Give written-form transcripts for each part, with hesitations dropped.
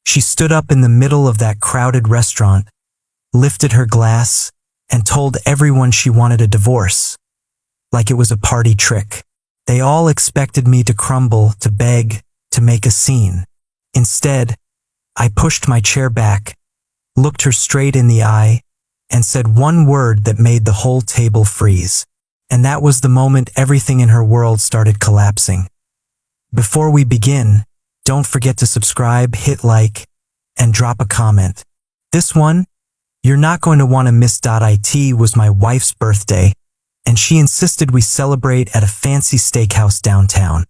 She stood up in the middle of that crowded restaurant, lifted her glass, and told everyone she wanted a divorce, like it was a party trick. They all expected me to crumble, to beg, to make a scene. Instead, I pushed my chair back, looked her straight in the eye, and said one word that made the whole table freeze. And that was the moment everything in her world started collapsing. Before we begin, don't forget to subscribe, hit like, and drop a comment. This one, you're not going to want to miss. It was my wife's birthday, and she insisted we celebrate at a fancy steakhouse downtown.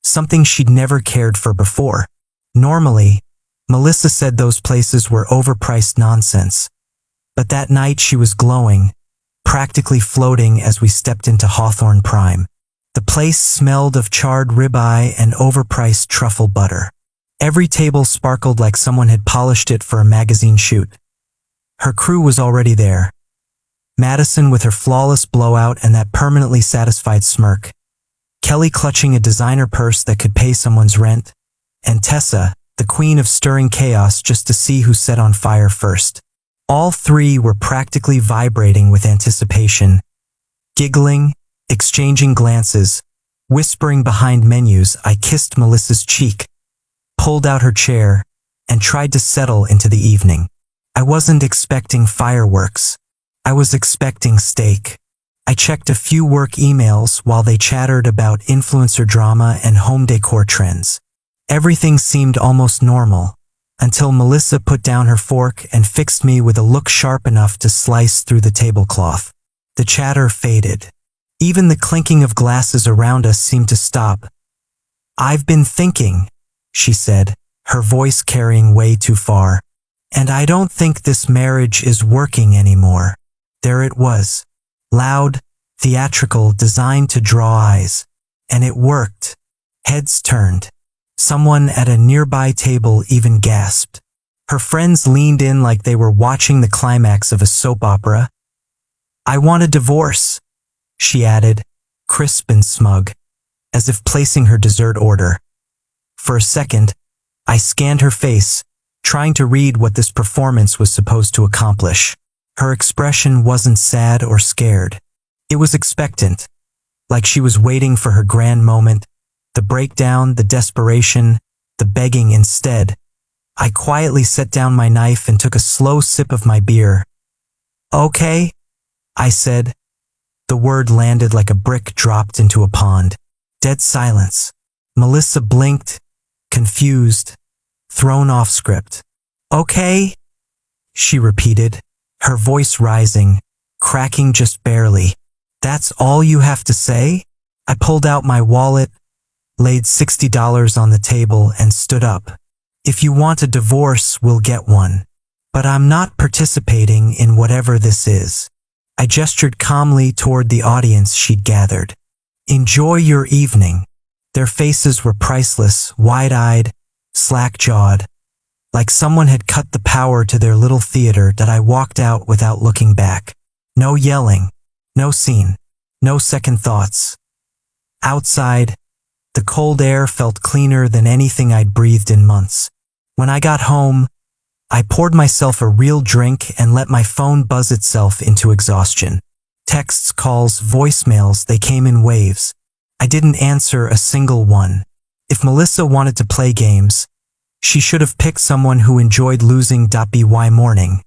Something she'd never cared for before. Normally, Melissa said those places were overpriced nonsense. But that night she was glowing, practically floating as we stepped into Hawthorne Prime. The place smelled of charred ribeye and overpriced truffle butter. Every table sparkled like someone had polished it for a magazine shoot. Her crew was already there. Madison with her flawless blowout and that permanently satisfied smirk. Kelly clutching a designer purse that could pay someone's rent. And Tessa, the queen of stirring chaos just to see who set on fire first. All three were practically vibrating with anticipation, giggling, exchanging glances, whispering behind menus. I kissed Melissa's cheek, pulled out her chair, and tried to settle into the evening. I wasn't expecting fireworks. I was expecting steak. I checked a few work emails while they chattered about influencer drama and home decor trends. Everything seemed almost normal, until Melissa put down her fork and fixed me with a look sharp enough to slice through the tablecloth. The chatter faded. Even the clinking of glasses around us seemed to stop. "I've been thinking," she said, her voice carrying way too far. "And I don't think this marriage is working anymore." There it was. Loud, theatrical, designed to draw eyes. And it worked. Heads turned. Someone at a nearby table even gasped. Her friends leaned in like they were watching the climax of a soap opera. "I want a divorce," she added, crisp and smug, as if placing her dessert order. For a second, I scanned her face, trying to read what this performance was supposed to accomplish. Her expression wasn't sad or scared. It was expectant, like she was waiting for her grand moment. The breakdown, the desperation, the begging. Instead, I quietly set down my knife and took a slow sip of my beer. "Okay," I said. The word landed like a brick dropped into a pond. Dead silence. Melissa blinked, confused, thrown off script. "Okay," she repeated, her voice rising, cracking just barely. "That's all you have to say?" I pulled out my wallet, laid $60 on the table, and stood up. "If you want a divorce, we'll get one. But I'm not participating in whatever this is." I gestured calmly toward the audience she'd gathered. "Enjoy your evening." Their faces were priceless, wide-eyed, slack-jawed, like someone had cut the power to their little theater. That I walked out without looking back. No yelling, no scene, no second thoughts. Outside, the cold air felt cleaner than anything I'd breathed in months. When I got home, I poured myself a real drink and let my phone buzz itself into exhaustion. Texts, calls, voicemails, they came in waves. I didn't answer a single one. If Melissa wanted to play games, she should have picked someone who enjoyed losing. By morning,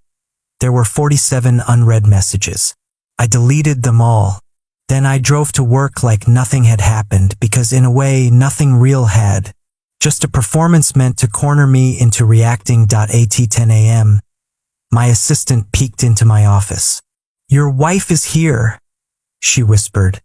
there were 47 unread messages. I deleted them all. Then I drove to work like nothing had happened, because in a way, nothing real had. Just a performance meant to corner me into reacting. At 10 a.m., my assistant peeked into my office. "Your wife is here," she whispered,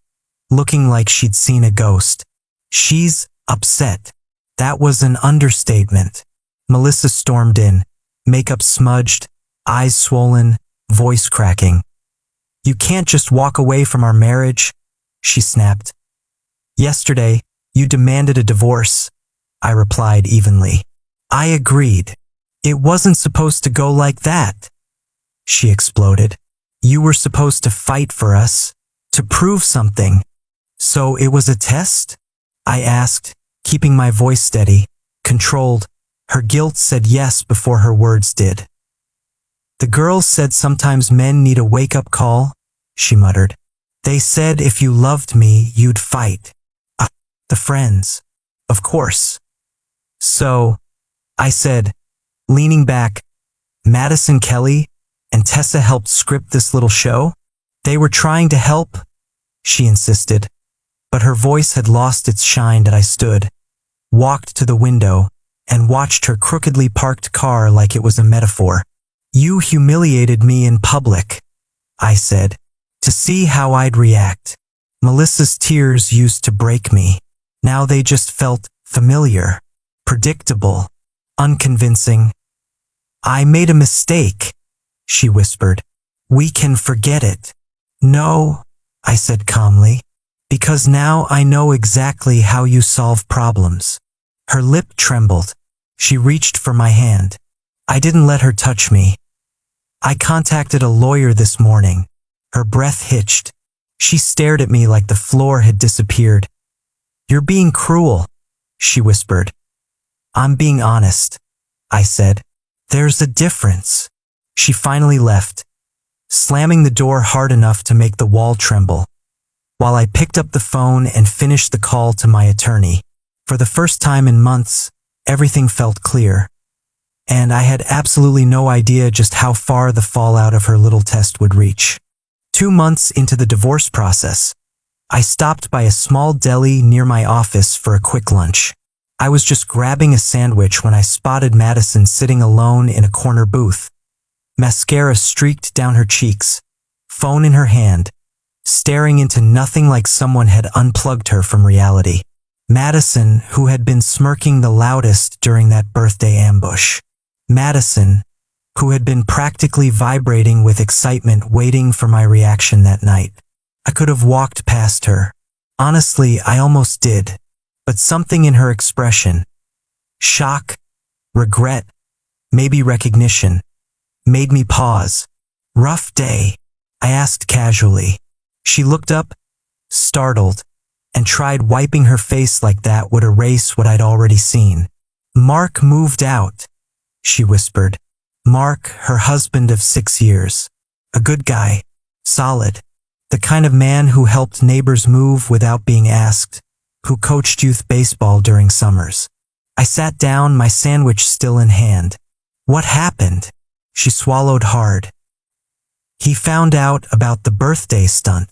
looking like she'd seen a ghost. "She's upset." That was an understatement. Melissa stormed in, makeup smudged, eyes swollen, voice cracking. "You can't just walk away from our marriage," she snapped. "Yesterday, you demanded a divorce," I replied evenly. "I agreed. It wasn't supposed to go like that," she exploded. "You were supposed to fight for us, to prove something." "So it was a test?" I asked, keeping my voice steady, controlled, Her guilt said yes before her words did. The girls said sometimes men need a wake-up call, she muttered. They said if you loved me, you'd fight. The friends. Of course. So, I said, leaning back, Madison Kelly and Tessa helped script this little show? They were trying to help, she insisted, but her voice had lost its shine as I stood, walked to the window, and watched her crookedly parked car like it was a metaphor. You humiliated me in public, I said, to see how I'd react. Melissa's tears used to break me. Now they just felt familiar, predictable, unconvincing. I made a mistake, she whispered. We can forget it. No, I said calmly, because now I know exactly how you solve problems. Her lip trembled. She reached for my hand. I didn't let her touch me. I contacted a lawyer this morning. Her breath hitched. She stared at me like the floor had disappeared. You're being cruel, she whispered. I'm being honest, I said. There's a difference. She finally left, slamming the door hard enough to make the wall tremble, while I picked up the phone and finished the call to my attorney. For the first time in months, everything felt clear, and I had absolutely no idea just how far the fallout of her little test would reach. 2 months into the divorce process, I stopped by a small deli near my office for a quick lunch. I was just grabbing a sandwich when I spotted Madison sitting alone in a corner booth. Mascara streaked down her cheeks, phone in her hand, staring into nothing like someone had unplugged her from reality. Madison, who had been smirking the loudest during that birthday ambush. Madison, who had been practically vibrating with excitement waiting for my reaction that night. I could have walked past her. Honestly, I almost did. But something in her expression, shock, regret, maybe recognition, made me pause. Rough day, I asked casually. She looked up, startled, and tried wiping her face like that would erase what I'd already seen. Mark moved out, she whispered. Mark, her husband of 6 years. A good guy, solid, the kind of man who helped neighbors move without being asked, who coached youth baseball during summers. I sat down, my sandwich still in hand. What happened? She swallowed hard. He found out about the birthday stunt.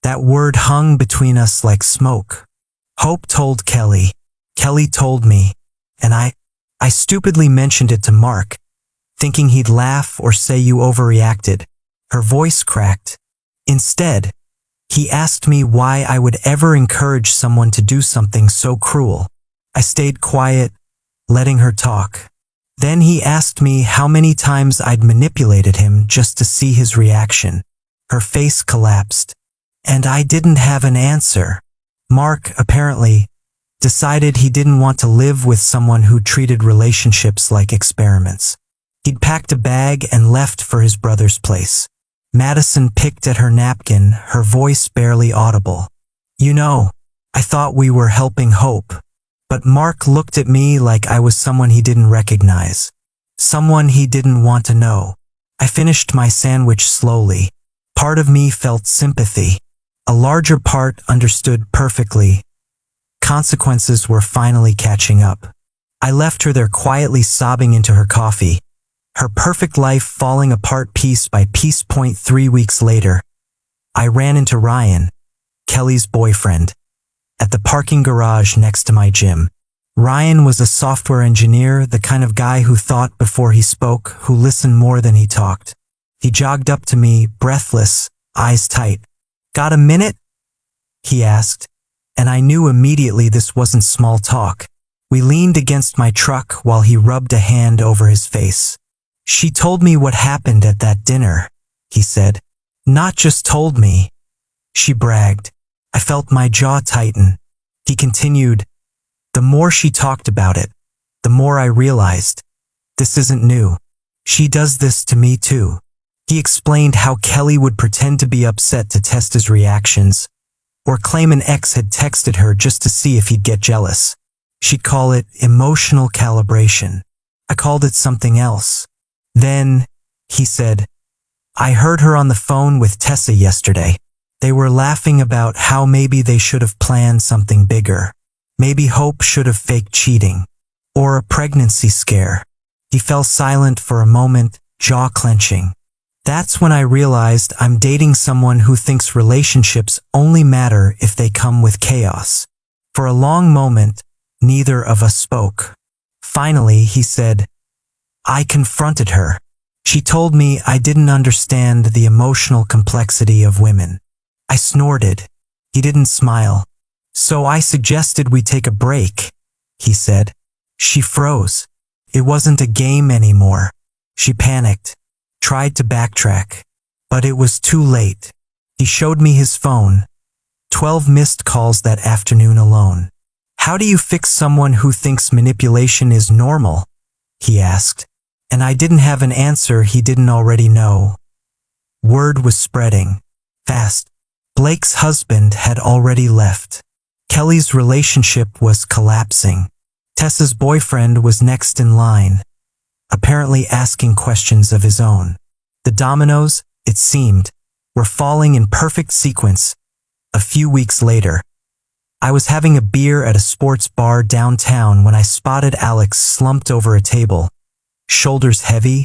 That word hung between us like smoke. Hope told Kelly. Kelly told me. And I stupidly mentioned it to Mark, thinking he'd laugh or say you overreacted. Her voice cracked. Instead, he asked me why I would ever encourage someone to do something so cruel. I stayed quiet, letting her talk. Then he asked me how many times I'd manipulated him just to see his reaction. Her face collapsed. And I didn't have an answer. Mark, apparently, decided he didn't want to live with someone who treated relationships like experiments. He'd packed a bag and left for his brother's place. Madison picked at her napkin, her voice barely audible. You know, I thought we were helping Hope. But Mark looked at me like I was someone he didn't recognize. Someone he didn't want to know. I finished my sandwich slowly. Part of me felt sympathy. A larger part understood perfectly. Consequences were finally catching up. I left her there quietly sobbing into her coffee. Her perfect life falling apart piece by piece. 3 weeks later, I ran into Ryan, Kelly's boyfriend, at the parking garage next to my gym. Ryan was a software engineer, the kind of guy who thought before he spoke, who listened more than he talked. He jogged up to me, breathless, eyes tight. Got a minute? He asked, and I knew immediately this wasn't small talk. We leaned against my truck while he rubbed a hand over his face. She told me what happened at that dinner, he said. Not just told me. She bragged. I felt my jaw tighten. He continued. The more she talked about it, the more I realized. This isn't new. She does this to me too. He explained how Kelly would pretend to be upset to test his reactions, or claim an ex had texted her just to see if he'd get jealous. She'd call it emotional calibration. I called it something else. Then, he said, I heard her on the phone with Tessa yesterday. They were laughing about how maybe they should have planned something bigger. Maybe Hope should have faked cheating. Or a pregnancy scare. He fell silent for a moment, jaw clenching. That's when I realized I'm dating someone who thinks relationships only matter if they come with chaos. For a long moment, neither of us spoke. Finally, he said, I confronted her. She told me I didn't understand the emotional complexity of women. I snorted. He didn't smile. So I suggested we take a break, he said. She froze. It wasn't a game anymore. She panicked, tried to backtrack, but it was too late. He showed me his phone. 12 missed calls that afternoon alone. How do you fix someone who thinks manipulation is normal? He asked. And I didn't have an answer he didn't already know. Word was spreading. Fast. Blake's husband had already left. Kelly's relationship was collapsing. Tessa's boyfriend was next in line, apparently asking questions of his own. The dominoes, it seemed, were falling in perfect sequence. A few weeks later, I was having a beer at a sports bar downtown when I spotted Alex slumped over a table, shoulders heavy,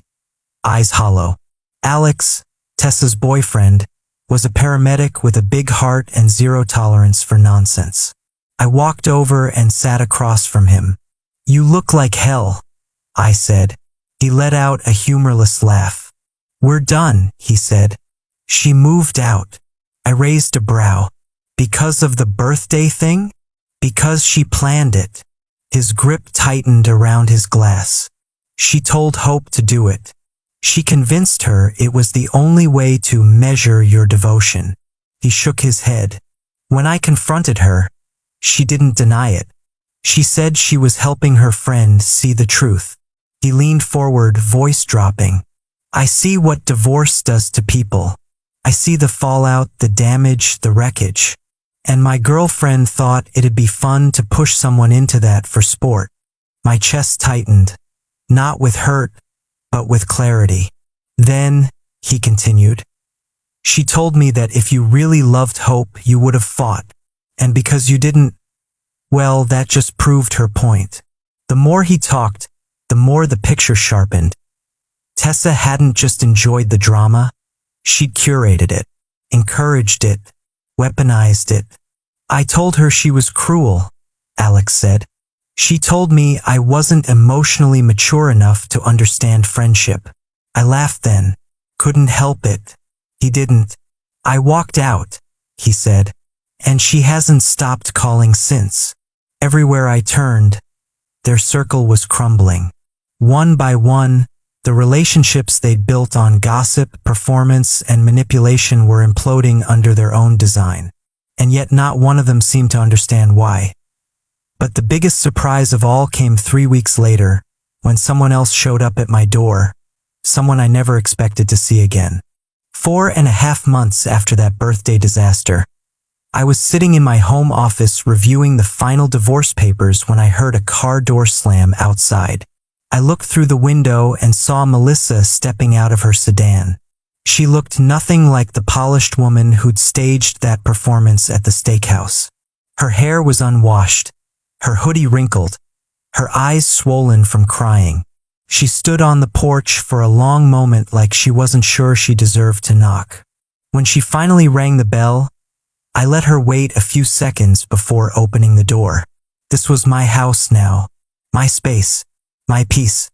eyes hollow. Alex, Tessa's boyfriend, was a paramedic with a big heart and zero tolerance for nonsense. I walked over and sat across from him. You look like hell, I said. He let out a humorless laugh. We're done, he said. She moved out. I raised a brow. Because of the birthday thing? Because she planned it. His grip tightened around his glass. She told Hope to do it. She convinced her it was the only way to measure your devotion. He shook his head. When I confronted her, she didn't deny it. She said she was helping her friend see the truth. He leaned forward, voice dropping. I see what divorce does to people. I see the fallout, the damage, the wreckage. And my girlfriend thought it'd be fun to push someone into that for sport. My chest tightened, not with hurt, but with clarity. Then, he continued, she told me that if you really loved Hope, you would have fought. And because you didn't, well, that just proved her point. The more he talked, the more the picture sharpened. Tessa hadn't just enjoyed the drama, she'd curated it, encouraged it, weaponized it. I told her she was cruel, Alex said. She told me I wasn't emotionally mature enough to understand friendship. I laughed then. Couldn't help it. He didn't. I walked out, he said. And she hasn't stopped calling since. Everywhere I turned, their circle was crumbling. One by one, the relationships they'd built on gossip, performance, and manipulation were imploding under their own design. And yet not one of them seemed to understand why. But the biggest surprise of all came 3 weeks later, when someone else showed up at my door, someone I never expected to see again. 4.5 months after that birthday disaster, I was sitting in my home office reviewing the final divorce papers when I heard a car door slam outside. I looked through the window and saw Melissa stepping out of her sedan. She looked nothing like the polished woman who'd staged that performance at the steakhouse. Her hair was unwashed, her hoodie wrinkled, her eyes swollen from crying. She stood on the porch for a long moment like she wasn't sure she deserved to knock. When she finally rang the bell, I let her wait a few seconds before opening the door. This was my house now, my space, my peace.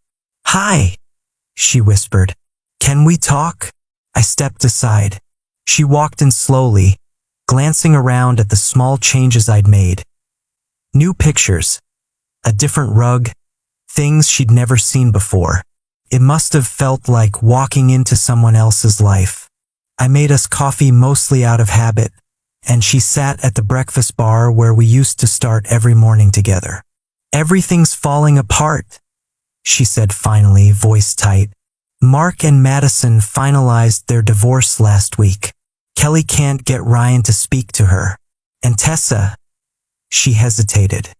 Hi, she whispered. Can we talk? I stepped aside. She walked in slowly, glancing around at the small changes I'd made. New pictures, a different rug, things she'd never seen before. It must have felt like walking into someone else's life. I made us coffee mostly out of habit, and she sat at the breakfast bar where we used to start every morning together. Everything's falling apart, she said finally, voice tight. Mark and Madison finalized their divorce last week. Kelly can't get Ryan to speak to her. And Tessa, she hesitated.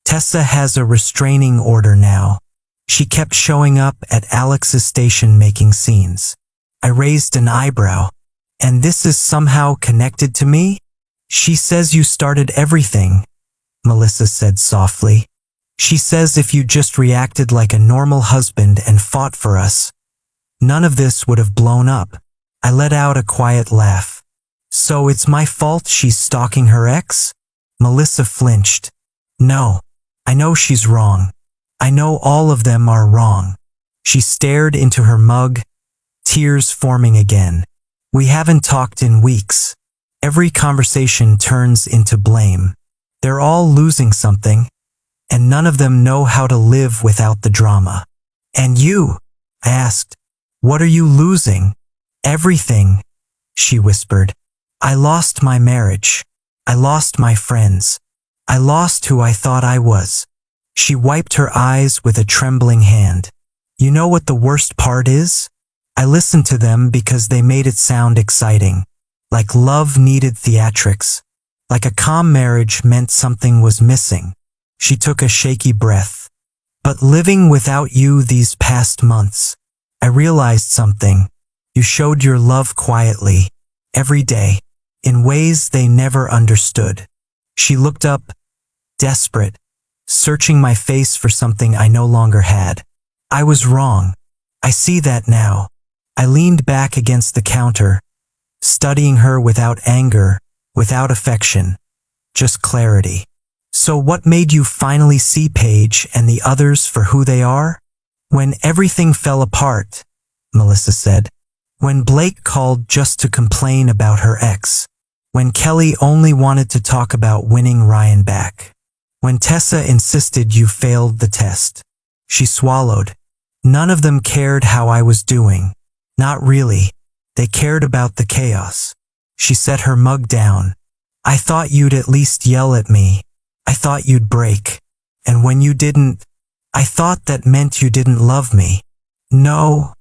Tessa has a restraining order now. She kept showing up at Alex's station making scenes. I raised an eyebrow. And this is somehow connected to me? She says you started everything, Melissa said softly. She says if you just reacted like a normal husband and fought for us, none of this would have blown up. I let out a quiet laugh. So it's my fault she's stalking her ex? Melissa flinched. No, I know she's wrong. I know all of them are wrong. She stared into her mug, tears forming again. We haven't talked in weeks. Every conversation turns into blame. They're all losing something, and none of them know how to live without the drama. And you? I asked. What are you losing? Everything, she whispered. I lost my marriage. I lost my friends. I lost who I thought I was. She wiped her eyes with a trembling hand. You know what the worst part is? I listened to them because they made it sound exciting. Like love needed theatrics. Like a calm marriage meant something was missing. She took a shaky breath. But living without you these past months, I realized something. You showed your love quietly, every day, in ways they never understood. She looked up, desperate, searching my face for something I no longer had. I was wrong. I see that now. I leaned back against the counter, studying her without anger, without affection, just clarity. So what made you finally see Paige and the others for who they are? When everything fell apart, Melissa said. When Blake called just to complain about her ex. When Kelly only wanted to talk about winning Ryan back. When Tessa insisted you failed the test. She swallowed. None of them cared how I was doing. Not really. They cared about the chaos. She set her mug down. I thought you'd at least yell at me. I thought you'd break. And when you didn't, I thought that meant you didn't love me. No,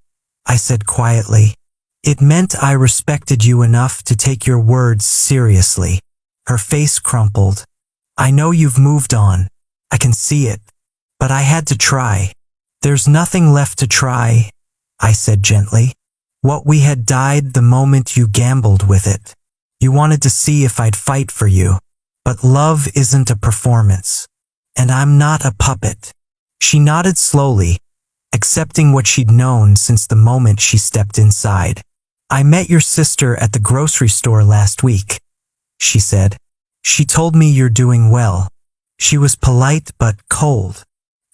I said quietly. It meant I respected you enough to take your words seriously. Her face crumpled. I know you've moved on. I can see it. But I had to try. There's nothing left to try, I said gently. What we had died the moment you gambled with it. You wanted to see if I'd fight for you. But love isn't a performance. And I'm not a puppet. She nodded slowly, accepting what she'd known since the moment she stepped inside. I met your sister at the grocery store last week, she said. She told me you're doing well. She was polite but cold.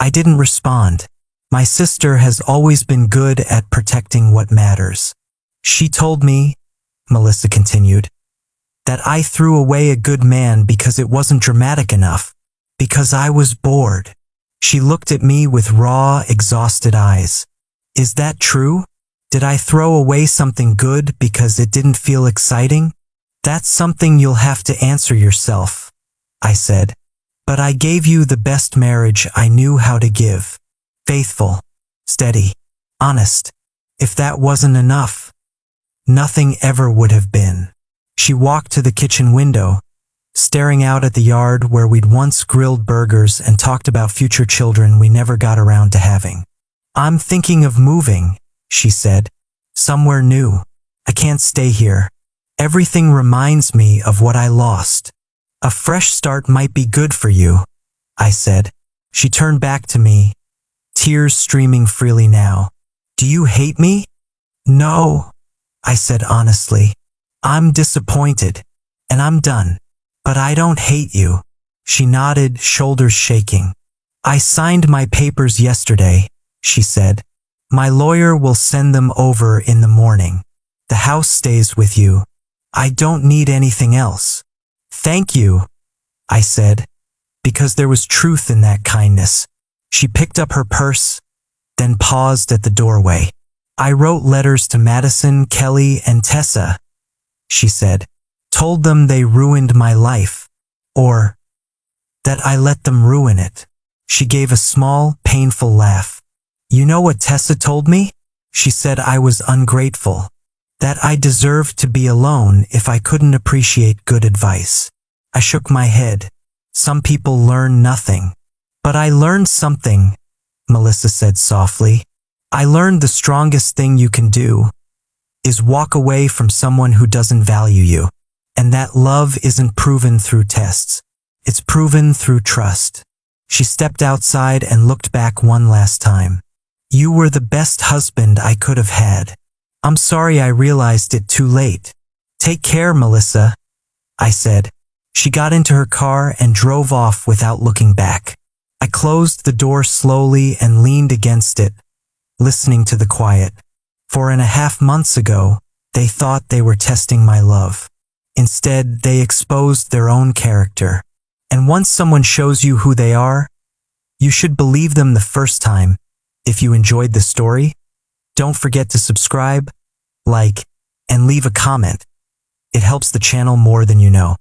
I didn't respond. My sister has always been good at protecting what matters. She told me, Melissa continued, that I threw away a good man because it wasn't dramatic enough, because I was bored. She looked at me with raw, exhausted eyes. Is that true? Did I throw away something good because it didn't feel exciting? That's something you'll have to answer yourself, I said. But I gave you the best marriage I knew how to give. Faithful, steady, honest. If that wasn't enough, nothing ever would have been. She walked to the kitchen window, staring out at the yard where we'd once grilled burgers and talked about future children we never got around to having. I'm thinking of moving, she said. Somewhere new. I can't stay here. Everything reminds me of what I lost. A fresh start might be good for you, I said. She turned back to me, tears streaming freely now. Do you hate me? No, I said honestly. I'm disappointed, and I'm done. But I don't hate you. She nodded, shoulders shaking. I signed my papers yesterday, she said. My lawyer will send them over in the morning. The house stays with you. I don't need anything else. Thank you, I said, because there was truth in that kindness. She picked up her purse, then paused at the doorway. I wrote letters to Madison, Kelly, and Tessa, she said. Told them they ruined my life, or that I let them ruin it. She gave a small, painful laugh. You know what Tessa told me? She said I was ungrateful, that I deserved to be alone if I couldn't appreciate good advice. I shook my head. Some people learn nothing. But I learned something, Melissa said softly. I learned the strongest thing you can do is walk away from someone who doesn't value you. And that love isn't proven through tests. It's proven through trust. She stepped outside and looked back one last time. You were the best husband I could have had. I'm sorry I realized it too late. Take care, Melissa, I said. She got into her car and drove off without looking back. I closed the door slowly and leaned against it, listening to the quiet. 4.5 months ago, they thought they were testing my love. Instead, they exposed their own character. And once someone shows you who they are, you should believe them the first time. If you enjoyed the story, don't forget to subscribe, like, and leave a comment. It helps the channel more than you know.